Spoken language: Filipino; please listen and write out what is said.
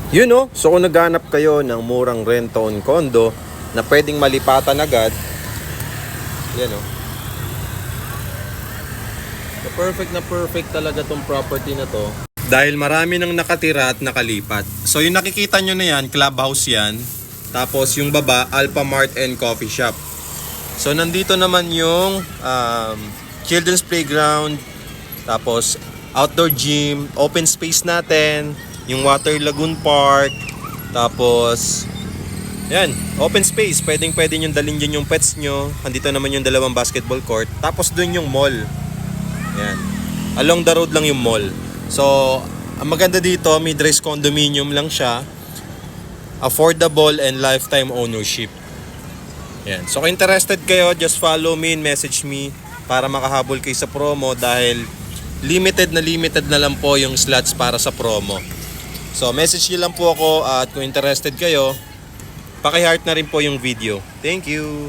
You know, so kung naghanap kayo ng murang rent-own condo na pwedeng malipatan agad, yan o. So perfect talaga tong property na to. Dahil marami nang nakatira at nakalipat. So yung nakikita nyo na yan, clubhouse yan. Tapos yung baba, Alpha Mart and Coffee Shop. So nandito naman yung children's playground. Tapos outdoor gym, open space natin. Yung Water Lagoon Park. Tapos yan, open space. Pwede nyo dalhin dyan yung pets nyo. Andito naman yung dalawang basketball court. Tapos dun yung mall. Yan. Along the road lang yung mall. So, ang maganda dito, mid-rise condominium lang siya. Affordable and lifetime ownership. Yan. So, kung interested kayo, just follow me and message me para makahabol kayo sa promo dahil limited na lang po yung slots para sa promo. So, message nyo lang po ako at kung interested kayo, paki-heart na rin po yung video. Thank you!